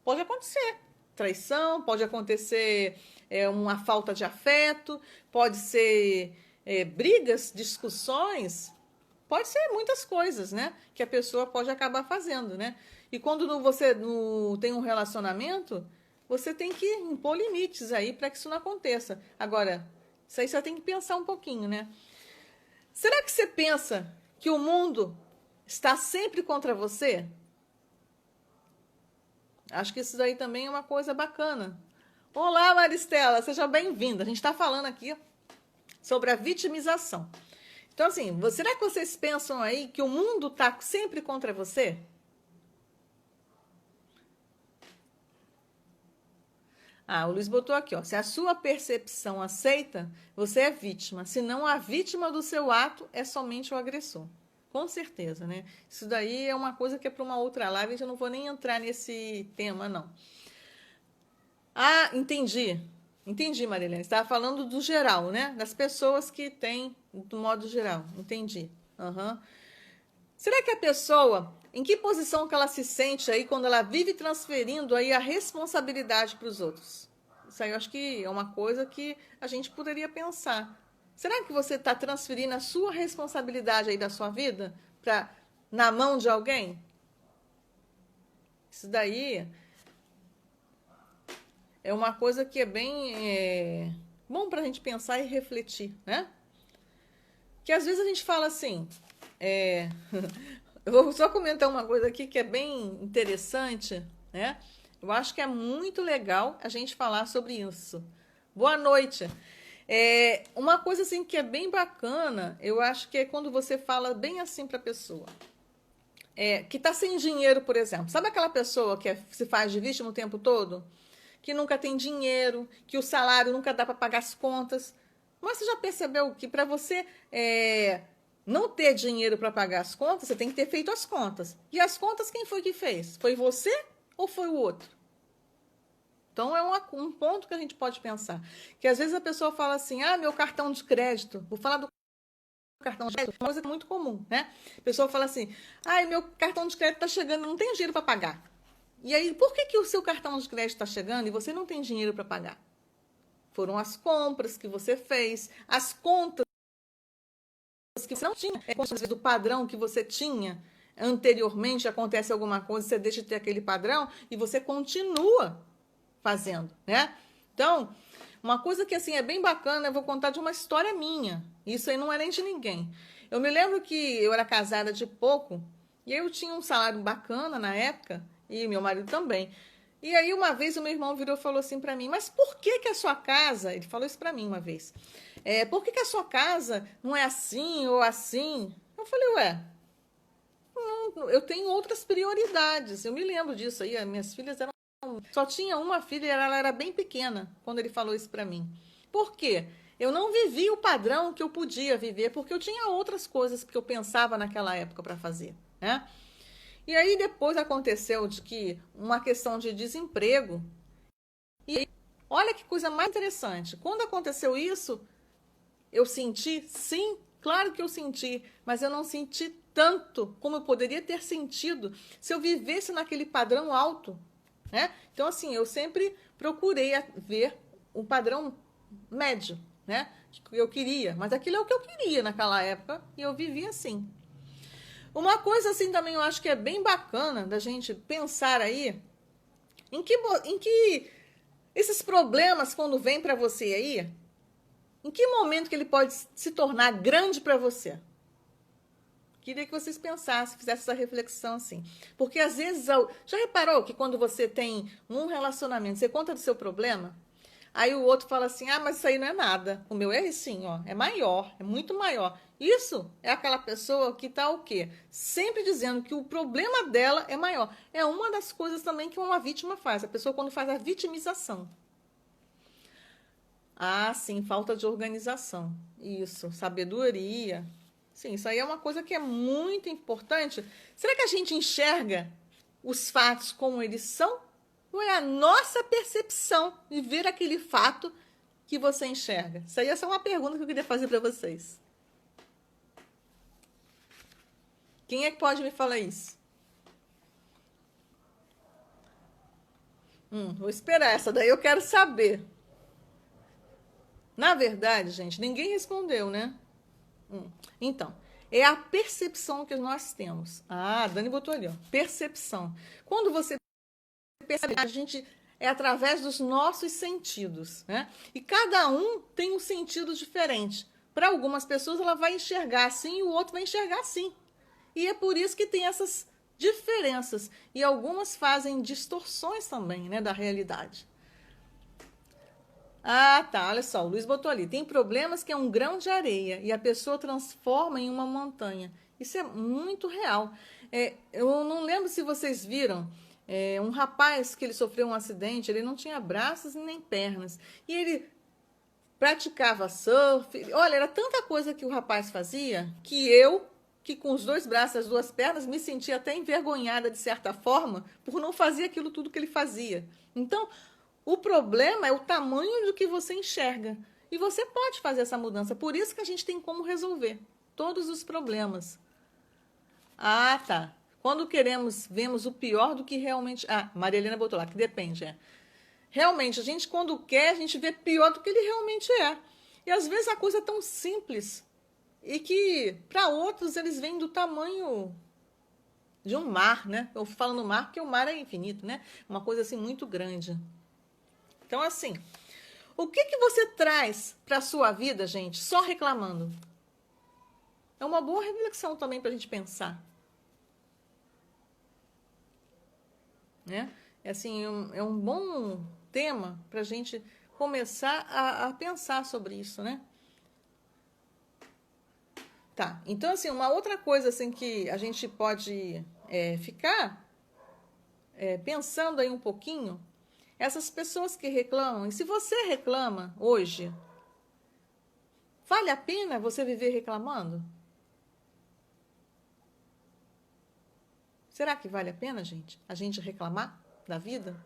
Pode acontecer traição, pode acontecer uma falta de afeto, pode ser brigas, discussões, pode ser muitas coisas, né? Que a pessoa pode acabar fazendo, né? E quando você tem um relacionamento, você tem que impor limites aí para que isso não aconteça. Agora, isso aí você tem que pensar um pouquinho, né? Será que você pensa que o mundo está sempre contra você? Acho que isso daí também é uma coisa bacana. Olá, Maristela, seja bem-vinda. A gente está falando aqui sobre a vitimização. Então, assim, será que vocês pensam aí que o mundo está sempre contra você? Ah, o Luiz botou aqui, ó. Se a sua percepção aceita, você é vítima. Se não, a vítima do seu ato é somente o agressor. Com certeza, né? Isso daí é uma coisa que é para uma outra live, eu não vou nem entrar nesse tema, não. Ah, entendi. Entendi, Marilene. Você estava falando do geral, né? Das pessoas que têm, do modo geral. Entendi. Uhum. Será que a pessoa, em que posição que ela se sente aí quando ela vive transferindo aí a responsabilidade para os outros? Isso aí eu acho que é uma coisa que a gente poderia pensar. Será que você está transferindo a sua responsabilidade aí da sua vida na mão de alguém? Isso daí é uma coisa que é bem bom para a gente pensar e refletir, né? Que às vezes a gente fala assim... Eu vou só comentar uma coisa aqui que é bem interessante, né? Eu acho que é muito legal a gente falar sobre isso. Boa noite. Uma coisa assim que é bem bacana, eu acho que é quando você fala bem assim para a pessoa. Que está sem dinheiro, por exemplo. Sabe aquela pessoa que se faz de vítima o tempo todo? Que nunca tem dinheiro, que o salário nunca dá para pagar as contas. Mas você já percebeu que para você... não ter dinheiro para pagar as contas, você tem que ter feito as contas. E as contas, quem foi que fez? Foi você ou foi o outro? Então, é um ponto que a gente pode pensar. Que às vezes a pessoa fala assim, ah, meu cartão de crédito, vou falar do cartão de crédito, uma coisa muito comum, né? A pessoa fala assim, ai, meu cartão de crédito está chegando, não tenho dinheiro para pagar. E aí, por que o seu cartão de crédito está chegando e você não tem dinheiro para pagar? Foram as compras que você fez, as contas que você não tinha, às vezes o padrão que você tinha anteriormente, acontece alguma coisa, você deixa de ter aquele padrão e você continua fazendo, né? Então, uma coisa que assim é bem bacana, eu vou contar de uma história minha. Isso aí não é nem de ninguém. Eu me lembro que eu era casada de pouco e eu tinha um salário bacana na época e meu marido também. E aí uma vez o meu irmão virou e falou assim para mim: "Mas por que que a sua casa?" Ele falou isso para mim uma vez. Por que que a sua casa não é assim ou assim? Eu falei: "Ué, eu tenho outras prioridades." Eu me lembro disso aí, as minhas filhas eram só tinha uma filha e ela era bem pequena quando ele falou isso para mim. Por quê? Eu não vivi o padrão que eu podia viver, porque eu tinha outras coisas que eu pensava naquela época para fazer, né? E aí depois aconteceu de que uma questão de desemprego. E aí, olha que coisa mais interessante. Quando aconteceu isso, eu senti, sim, claro que eu senti, mas eu não senti tanto como eu poderia ter sentido se eu vivesse naquele padrão alto, né? Então, assim, eu sempre procurei ver um padrão médio, né? Que eu queria, mas aquilo é o que eu queria naquela época e eu vivia assim. Uma coisa assim também eu acho que é bem bacana da gente pensar aí em que esses problemas quando vêm para você aí, em que momento que ele pode se tornar grande para você? Queria que vocês pensassem, fizessem essa reflexão assim. Porque às vezes, já reparou que quando você tem um relacionamento, você conta do seu problema, aí o outro fala assim, ah, mas isso aí não é nada. O meu é assim, ó, é maior, é muito maior. Isso é aquela pessoa que tá o quê? Sempre dizendo que o problema dela é maior. É uma das coisas também que uma vítima faz. A pessoa quando faz a vitimização. Ah, sim, falta de organização. Isso, sabedoria. Sim, isso aí é uma coisa que é muito importante. Será que a gente enxerga os fatos como eles são? Ou é a nossa percepção de ver aquele fato que você enxerga? Isso aí é só uma pergunta que eu queria fazer para vocês. Quem é que pode me falar isso? Vou esperar essa daí, eu quero saber. Na verdade, gente, ninguém respondeu, né? Então, é a percepção que nós temos. Ah, a Dani botou ali, ó. Percepção. Quando você percebe, a gente é através dos nossos sentidos, né? E cada um tem um sentido diferente. Para algumas pessoas, ela vai enxergar assim e o outro vai enxergar assim. E é por isso que tem essas diferenças. E algumas fazem distorções também, né, da realidade. Ah, tá. Olha só, o Luiz botou ali. Tem problemas que é um grão de areia e a pessoa transforma em uma montanha. Isso é muito real. Eu não lembro se vocês viram um rapaz que ele sofreu um acidente, ele não tinha braços nem pernas. E ele praticava surf. Olha, era tanta coisa que o rapaz fazia que com os dois braços e as duas pernas, me sentia até envergonhada, de certa forma, por não fazer aquilo tudo que ele fazia. Então, o problema é o tamanho do que você enxerga. E você pode fazer essa mudança. Por isso que a gente tem como resolver todos os problemas. Ah, tá. Quando queremos, vemos o pior do que realmente. Ah, Maria Helena botou lá, que depende. Realmente, a gente, quando quer, a gente vê pior do que ele realmente é. E às vezes a coisa é tão simples e que, para outros, eles vêm do tamanho de um mar, né? Eu falo no mar porque o mar é infinito, né? Uma coisa assim muito grande. Então, assim, o que você traz para a sua vida, gente, só reclamando? É uma boa reflexão também para a gente pensar. Né? É um bom tema para a gente começar a pensar sobre isso, né? Tá, então assim, uma outra coisa assim que a gente pode ficar pensando aí um pouquinho, essas pessoas que reclamam, e se você reclama hoje, vale a pena você viver reclamando? Será que vale a pena, gente, a gente reclamar da vida?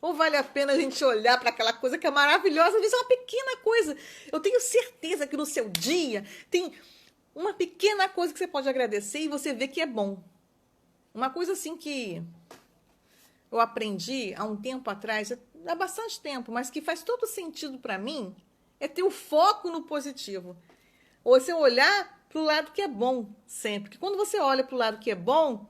Ou vale a pena a gente olhar para aquela coisa que é maravilhosa, às vezes é uma pequena coisa. Eu tenho certeza que no seu dia tem uma pequena coisa que você pode agradecer e você vê que é bom. Uma coisa assim que eu aprendi há um tempo atrás, há bastante tempo, mas que faz todo sentido para mim, é ter o foco no positivo. Ou você olhar para o lado que é bom sempre. Porque quando você olha para o lado que é bom,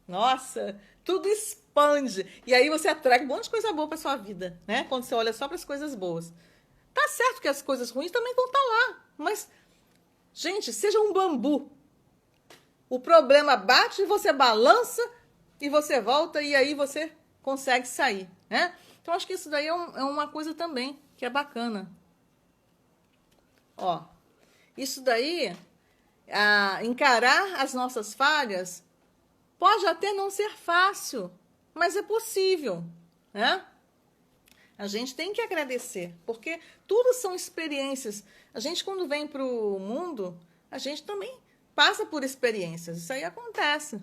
nossa, tudo expande. E aí você atrai um monte de coisa boa para sua vida, né? Quando você olha só para as coisas boas. Tá certo que as coisas ruins também vão estar lá, mas, gente, seja um bambu. O problema bate, você balança e você volta e aí você consegue sair, né? Então, acho que isso daí é uma coisa também que é bacana. Ó, isso daí, encarar as nossas falhas, pode até não ser fácil, mas é possível, né? A gente tem que agradecer, porque tudo são experiências. A gente, quando vem para o mundo, a gente também passa por experiências. Isso aí acontece.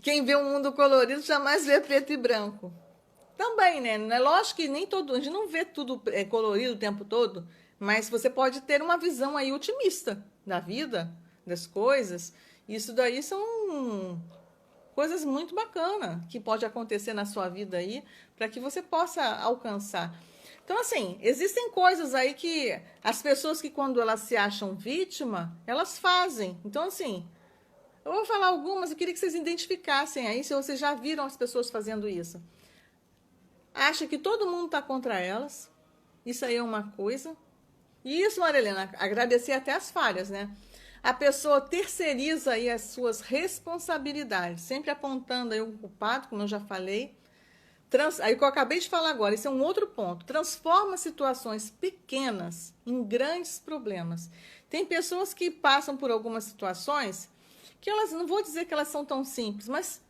Quem vê um mundo colorido jamais vê preto e branco. Também, né? É lógico que nem todo, a gente não vê tudo colorido o tempo todo, mas você pode ter uma visão aí otimista da vida, das coisas. Isso daí são coisas muito bacanas que pode acontecer na sua vida aí para que você possa alcançar. Então, assim, existem coisas aí que as pessoas que quando elas se acham vítima, elas fazem. Então, assim, eu vou falar algumas, eu queria que vocês identificassem aí se vocês já viram as pessoas fazendo isso. Acha que todo mundo está contra elas. Isso aí é uma coisa. E isso, Maria Helena, agradecer até as falhas, né? A pessoa terceiriza aí as suas responsabilidades, sempre apontando aí o culpado, como eu já falei. Aí o que eu acabei de falar agora, isso é um outro ponto. Transforma situações pequenas em grandes problemas. Tem pessoas que passam por algumas situações que elas, não vou dizer que elas são tão simples, mas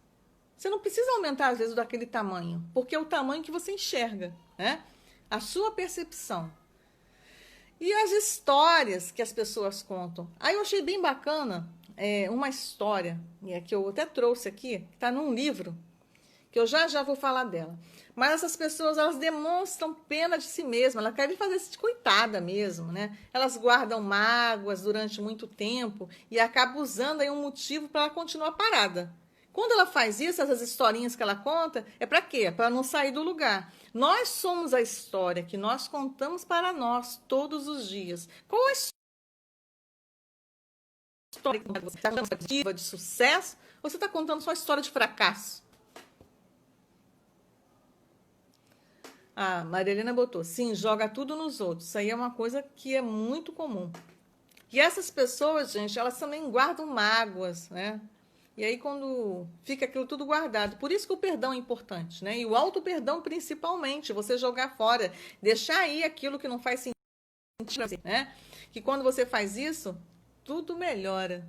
você não precisa aumentar, às vezes, daquele tamanho, porque é o tamanho que você enxerga, né? A sua percepção. E as histórias que as pessoas contam. Aí eu achei bem bacana uma história, que eu até trouxe aqui, que está num livro, que eu já vou falar dela. Mas essas pessoas, elas demonstram pena de si mesmas, elas querem fazer-se de coitada mesmo, né? Elas guardam mágoas durante muito tempo e acabam usando aí um motivo para ela continuar parada. Quando ela faz isso, essas historinhas que ela conta, é para quê? Para não sair do lugar. Nós somos a história que nós contamos para nós todos os dias. Qual a história que você está contando de sucesso ou você está contando só a história de fracasso? A Maria Helena botou, sim, joga tudo nos outros. Isso aí é uma coisa que é muito comum. E essas pessoas, gente, elas também guardam mágoas, né? E aí quando fica aquilo tudo guardado. Por isso que o perdão é importante, né? E o auto-perdão principalmente, você jogar fora, deixar aí aquilo que não faz sentido, né? Que quando você faz isso, tudo melhora.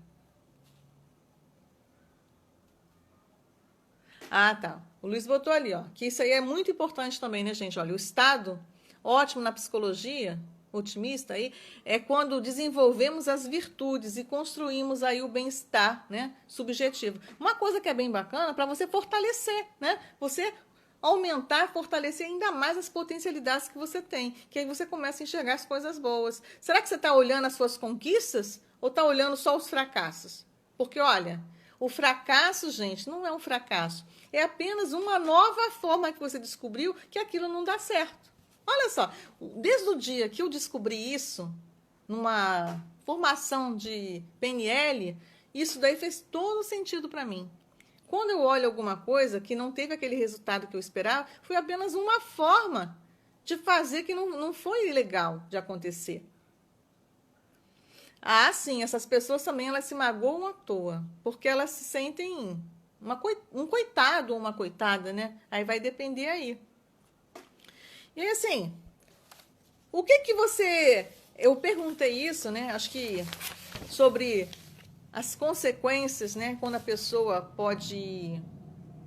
Ah, tá. O Luiz botou ali, ó, que isso aí é muito importante também, né, gente? Olha, o estado ótimo na psicologia, otimista aí, é quando desenvolvemos as virtudes e construímos aí o bem-estar, né, subjetivo. Uma coisa que é bem bacana para você fortalecer, né? Você aumentar, fortalecer ainda mais as potencialidades que você tem, que aí você começa a enxergar as coisas boas. Será que você está olhando as suas conquistas ou está olhando só os fracassos? Porque, olha, o fracasso, gente, não é um fracasso. É apenas uma nova forma que você descobriu que aquilo não dá certo. Olha só, desde o dia que eu descobri isso, numa formação de PNL, isso daí fez todo sentido para mim. Quando eu olho alguma coisa que não teve aquele resultado que eu esperava, foi apenas uma forma de fazer que não foi legal de acontecer. Ah, sim, essas pessoas também elas se magoam à toa, porque elas se sentem um coitado ou uma coitada, né? Aí vai depender aí. E assim, o que você... Eu perguntei isso, né? Acho que sobre as consequências, né? Quando a pessoa pode...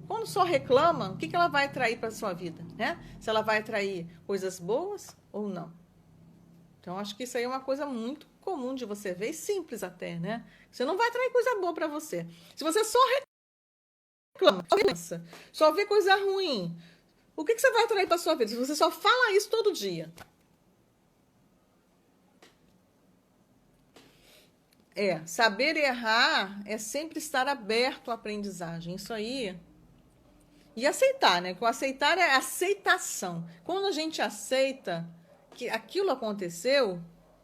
Quando só reclama, o que ela vai atrair para a sua vida, né? Se ela vai atrair coisas boas ou não. Então, acho que isso aí é uma coisa muito comum de você ver, e simples até, né? Você não vai atrair coisa boa para você. Se você só só vê coisa ruim. O que você vai atrair para sua vida? Se você só fala isso todo dia. Saber errar é sempre estar aberto à aprendizagem. Isso aí. E aceitar, né? O aceitar é aceitação. Quando a gente aceita que aquilo aconteceu,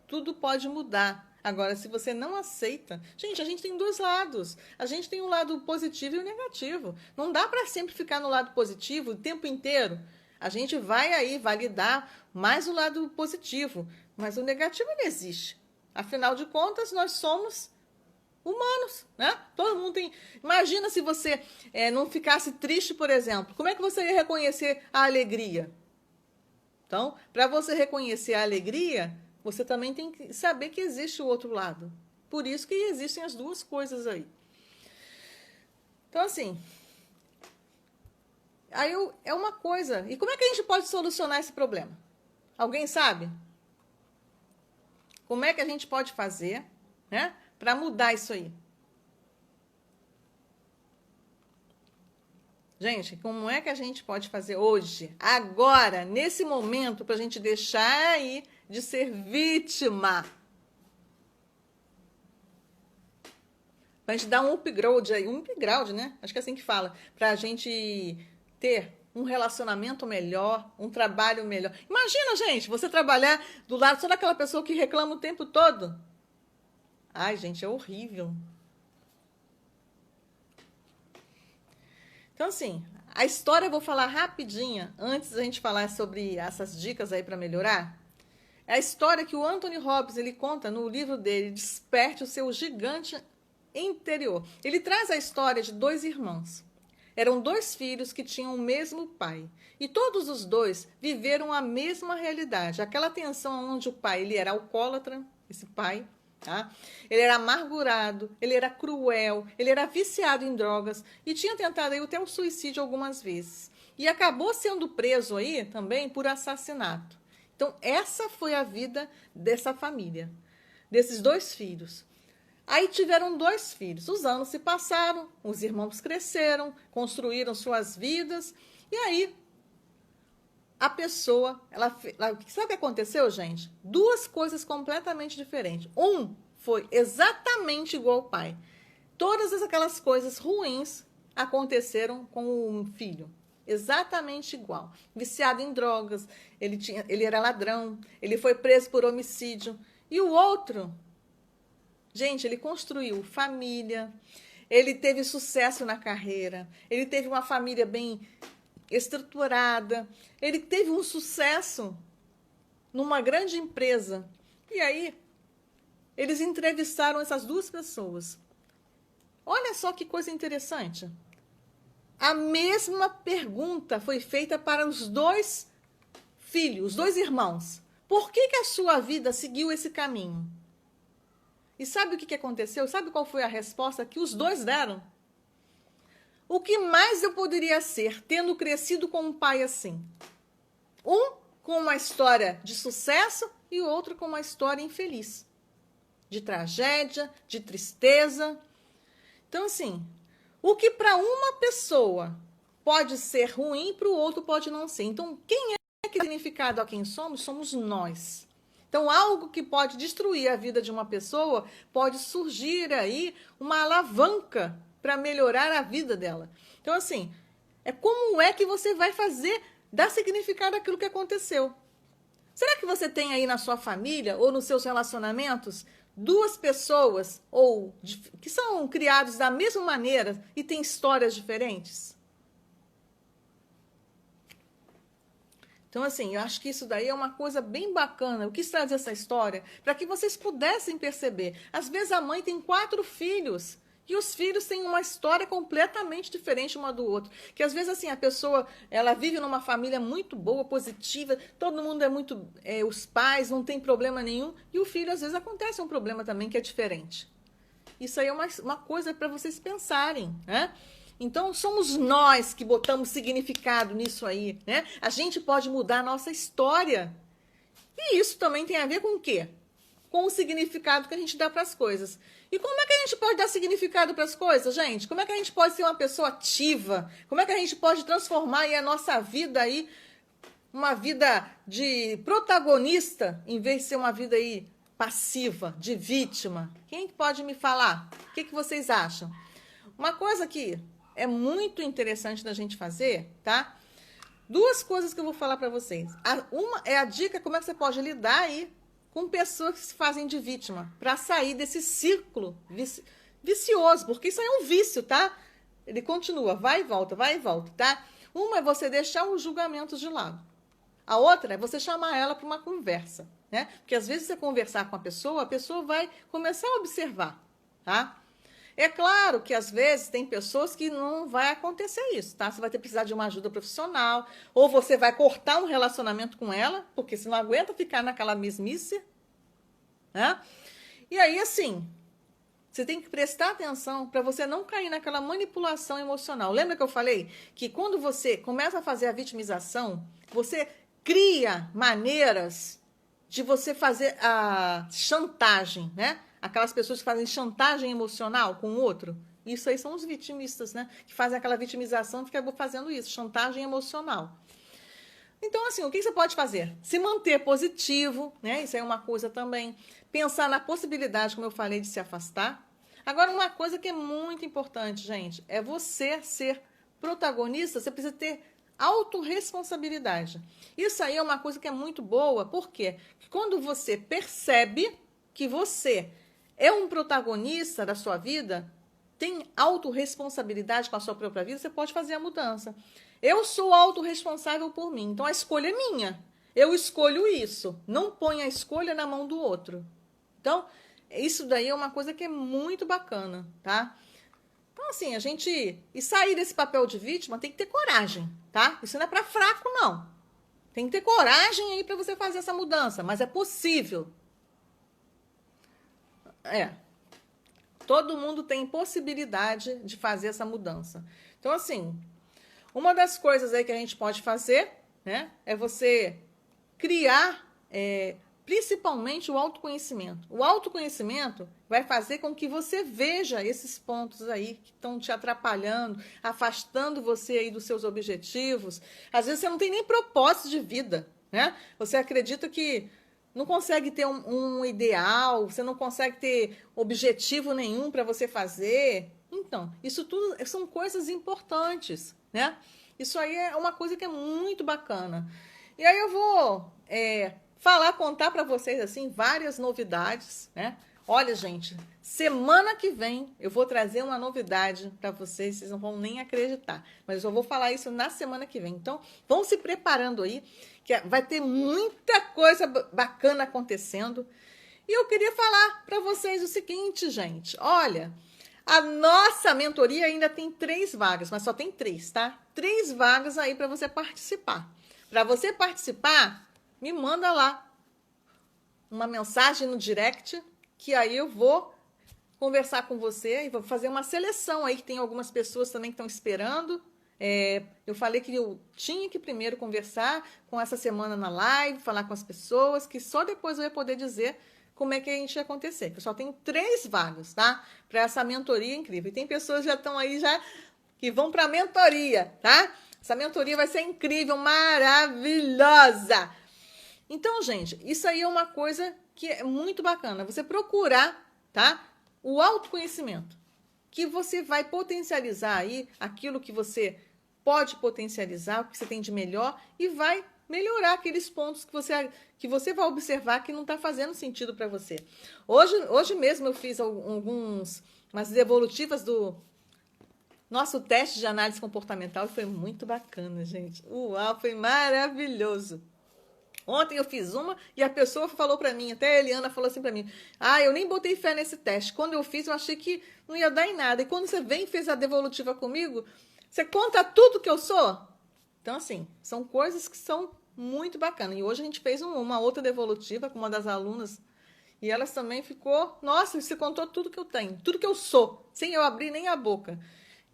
tudo pode mudar. Agora, se você não aceita... Gente, a gente tem dois lados. A gente tem um lado positivo e o negativo. Não dá para sempre ficar no lado positivo o tempo inteiro. A gente vai aí validar mais o lado positivo. Mas o negativo não existe. Afinal de contas, nós somos humanos, né? Todo mundo tem... Imagina se você não ficasse triste, por exemplo. Como é que você ia reconhecer a alegria? Então, para você reconhecer a alegria, você também tem que saber que existe o outro lado. Por isso que existem as duas coisas aí. Então, assim... Aí é uma coisa... E como é que a gente pode solucionar esse problema? Alguém sabe? Como é que a gente pode fazer, né, para mudar isso aí? Gente, como é que a gente pode fazer hoje, agora, nesse momento, para a gente deixar aí de ser vítima? Para a gente dar um upgrade aí, um upgrade, né? Acho que é assim que fala. Para a gente ter um relacionamento melhor, um trabalho melhor. Imagina, gente, você trabalhar do lado só daquela pessoa que reclama o tempo todo. Ai, gente, é horrível. Então, assim, a história eu vou falar rapidinha, antes da gente falar sobre essas dicas aí para melhorar. É a história que o Anthony Robbins, ele conta no livro dele, Desperte o Seu Gigante Interior. Ele traz a história de dois irmãos. Eram dois filhos que tinham o mesmo pai. E todos os dois viveram a mesma realidade. Aquela tensão onde o pai ele era alcoólatra, esse pai, tá? Ele era amargurado, ele era cruel, ele era viciado em drogas e tinha tentado aí até o suicídio algumas vezes. E acabou sendo preso aí também por assassinato. Então, essa foi a vida dessa família, desses dois filhos. Aí tiveram dois filhos. Os anos se passaram, os irmãos cresceram, construíram suas vidas. E aí, a pessoa... sabe o que aconteceu, gente? Duas coisas completamente diferentes. Um foi exatamente igual ao pai. Todas aquelas coisas ruins aconteceram com o filho. Exatamente igual. Viciado em drogas, ele era ladrão, ele foi preso por homicídio. E o outro... Gente, ele construiu família, ele teve sucesso na carreira, ele teve uma família bem estruturada, ele teve um sucesso numa grande empresa. E aí, eles entrevistaram essas duas pessoas. Olha só que coisa interessante. A mesma pergunta foi feita para os dois filhos, os dois irmãos. Por que a sua vida seguiu esse caminho? E sabe o que aconteceu? Sabe qual foi a resposta que os dois deram? O que mais eu poderia ser, tendo crescido com um pai assim? Um com uma história de sucesso e o outro com uma história infeliz. De tragédia, de tristeza. Então, assim, o que para uma pessoa pode ser ruim, para o outro pode não ser. Então, quem é que é significado a quem somos? Somos nós. Então, algo que pode destruir a vida de uma pessoa, pode surgir aí uma alavanca para melhorar a vida dela. Então, assim, como é que você vai fazer, dar significado àquilo que aconteceu. Será que você tem aí na sua família ou nos seus relacionamentos duas pessoas que são criados da mesma maneira e têm histórias diferentes? Então, assim, eu acho que isso daí é uma coisa bem bacana. Eu quis trazer essa história para que vocês pudessem perceber. Às vezes a mãe tem 4 filhos e os filhos têm uma história completamente diferente uma do outro. Que às vezes, assim, a pessoa, ela vive numa família muito boa, positiva, todo mundo é muito... os pais, não tem problema nenhum. E o filho, às vezes, acontece um problema também que é diferente. Isso aí é uma coisa para vocês pensarem, né? Então, somos nós que botamos significado nisso aí, né? A gente pode mudar a nossa história. E isso também tem a ver com o quê? com o significado que a gente dá para as coisas. E como é que a gente pode dar significado para as coisas, gente? Como é que a gente pode ser uma pessoa ativa? Como é que a gente pode transformar aí a nossa vida aí, uma vida de protagonista, em vez de ser uma vida aí passiva, de vítima? Quem pode me falar? O que vocês acham? Uma coisa que é muito interessante da gente fazer, tá? Duas coisas que eu vou falar para vocês. Uma é a dica como é que você pode lidar aí com pessoas que se fazem de vítima, para sair desse círculo vicioso, porque isso aí é um vício, tá? Ele continua, vai e volta, tá? Uma é você deixar os julgamentos de lado. A outra é você chamar ela para uma conversa, né? Porque às vezes você conversar com a pessoa vai começar a observar, tá? É claro que às vezes tem pessoas que não vai acontecer isso, tá? Você vai ter que precisar de uma ajuda profissional, ou você vai cortar um relacionamento com ela, porque você não aguenta ficar naquela mesmice, né? E aí, assim, você tem que prestar atenção para você não cair naquela manipulação emocional. Lembra que eu falei que quando você começa a fazer a vitimização, você cria maneiras de você fazer a chantagem, né? Aquelas pessoas que fazem chantagem emocional com o outro. Isso aí são os vitimistas, né? Que fazem aquela vitimização e ficam fazendo isso, chantagem emocional. Então, assim, o que você pode fazer? Se manter positivo, né? Isso aí é uma coisa também. Pensar na possibilidade, como eu falei, de se afastar. Agora, uma coisa que é muito importante, gente, é você ser protagonista, você precisa ter autorresponsabilidade. Isso aí é uma coisa que é muito boa, por quê? Porque quando você percebe que você é um protagonista da sua vida, tem autorresponsabilidade com a sua própria vida, você pode fazer a mudança. Eu sou autorresponsável por mim, então a escolha é minha. Eu escolho isso, não ponho a escolha na mão do outro. Então, isso daí é uma coisa que é muito bacana, tá? Então, assim, a gente... E sair desse papel de vítima tem que ter coragem, tá? Isso não é pra fraco, não. Tem que ter coragem aí pra você fazer essa mudança, mas é possível. Todo mundo tem possibilidade de fazer essa mudança. Então, assim, uma das coisas aí que a gente pode fazer, né, é você criar, principalmente o autoconhecimento. O autoconhecimento vai fazer com que você veja esses pontos aí que estão te atrapalhando, afastando você aí dos seus objetivos. Às vezes você não tem nem propósito de vida, né? Você acredita que não consegue ter um ideal, você não consegue ter objetivo nenhum para você fazer. Então, isso tudo são coisas importantes, né? Isso aí é uma coisa que é muito bacana. E aí eu vou contar para vocês, assim, várias novidades, né? Olha, gente, semana que vem eu vou trazer uma novidade para vocês, vocês não vão nem acreditar. Mas eu vou falar isso na semana que vem. Então, vão se preparando aí, que vai ter muita coisa bacana acontecendo. E eu queria falar para vocês o seguinte, gente. Olha, a nossa mentoria ainda tem 3 vagas, mas só tem 3, tá? 3 vagas aí para você participar. Para você participar, me manda lá uma mensagem no direct, que aí eu vou conversar com você e vou fazer uma seleção aí, que tem algumas pessoas também que estão esperando. Eu falei que eu tinha que primeiro conversar com essa semana na live, falar com as pessoas, que só depois eu ia poder dizer como é que a gente ia acontecer. Eu só tenho 3 vagas, tá? Para essa mentoria incrível. E tem pessoas que já estão aí, que vão para a mentoria, tá? Essa mentoria vai ser incrível, maravilhosa. Então, gente, isso aí é uma coisa que é muito bacana. Você procurar, tá? O autoconhecimento, que você vai potencializar aí aquilo que você pode potencializar, o que você tem de melhor, e vai melhorar aqueles pontos que você vai observar que não está fazendo sentido para você. Hoje mesmo eu fiz umas devolutivas do nosso teste de análise comportamental e foi muito bacana, gente. Uau, foi maravilhoso. Ontem eu fiz uma e a pessoa falou para mim, até a Eliana falou assim para mim, eu nem botei fé nesse teste. Quando eu fiz, eu achei que não ia dar em nada. E quando você vem e fez a devolutiva comigo, você conta tudo que eu sou? Então, assim, são coisas que são muito bacanas. E hoje a gente fez uma outra devolutiva com uma das alunas e elas também ficou, nossa, você contou tudo que eu tenho, tudo que eu sou, sem eu abrir nem a boca.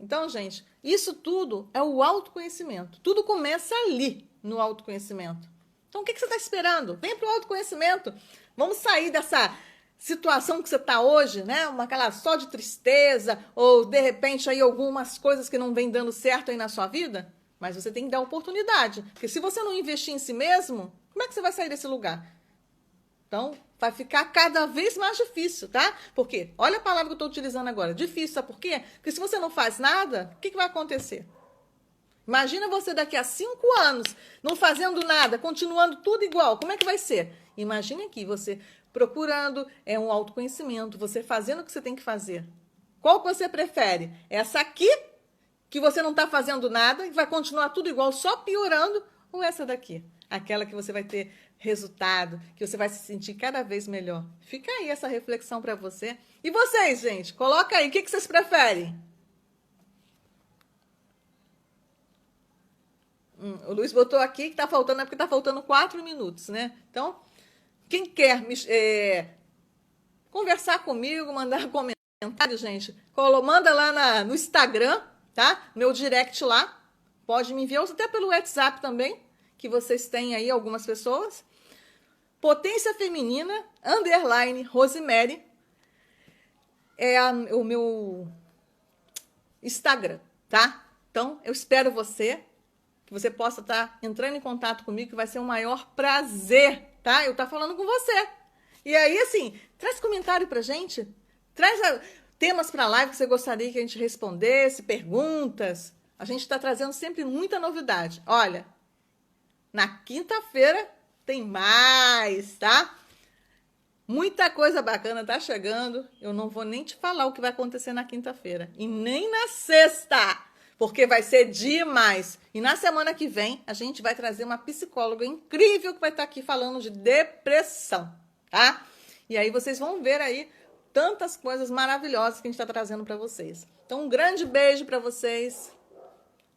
Então, gente, isso tudo é o autoconhecimento. Tudo começa ali, no autoconhecimento. Então, o que você está esperando? Vem para o autoconhecimento. Vamos sair dessa situação que você está hoje, né? Aquela só de tristeza, ou de repente aí algumas coisas que não vêm dando certo aí na sua vida, mas você tem que dar oportunidade. Porque se você não investir em si mesmo, como é que você vai sair desse lugar? Então, vai ficar cada vez mais difícil, tá? Porque, olha a palavra que eu estou utilizando agora, difícil, sabe por quê? Porque se você não faz nada, o que vai acontecer? Imagina você daqui a 5 anos, não fazendo nada, continuando tudo igual, como é que vai ser? Imagine aqui, você procurando um autoconhecimento, você fazendo o que você tem que fazer. Qual que você prefere? Essa aqui, que você não está fazendo nada e vai continuar tudo igual, só piorando, ou essa daqui? Aquela que você vai ter resultado, que você vai se sentir cada vez melhor. Fica aí essa reflexão para você. E vocês, gente? Coloca aí, o que vocês preferem? O Luiz botou aqui que tá faltando, é porque tá faltando 4 minutos, né? Então, quem quer conversar comigo, mandar comentário, gente, manda lá no Instagram, tá? Meu direct lá. Pode me enviar, até pelo WhatsApp também, que vocês têm aí algumas pessoas. Potência Feminina, _ Rosemary, é o meu Instagram, tá? Então, eu espero você, que você possa estar entrando em contato comigo, que vai ser um maior prazer, tá? Eu estar falando com você. E aí, assim, traz comentário pra gente, traz temas pra live que você gostaria que a gente respondesse, perguntas. A gente está trazendo sempre muita novidade. Olha, na quinta-feira tem mais, tá? Muita coisa bacana tá chegando. Eu não vou nem te falar o que vai acontecer na quinta-feira. E nem na sexta, porque vai ser demais. E na semana que vem, a gente vai trazer uma psicóloga incrível que vai estar aqui falando de depressão, tá? E aí vocês vão ver aí tantas coisas maravilhosas que a gente está trazendo para vocês. Então, um grande beijo para vocês.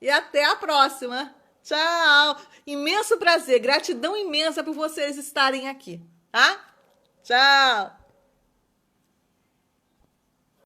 E até a próxima. Tchau. Imenso prazer, gratidão imensa por vocês estarem aqui, tá? Tchau.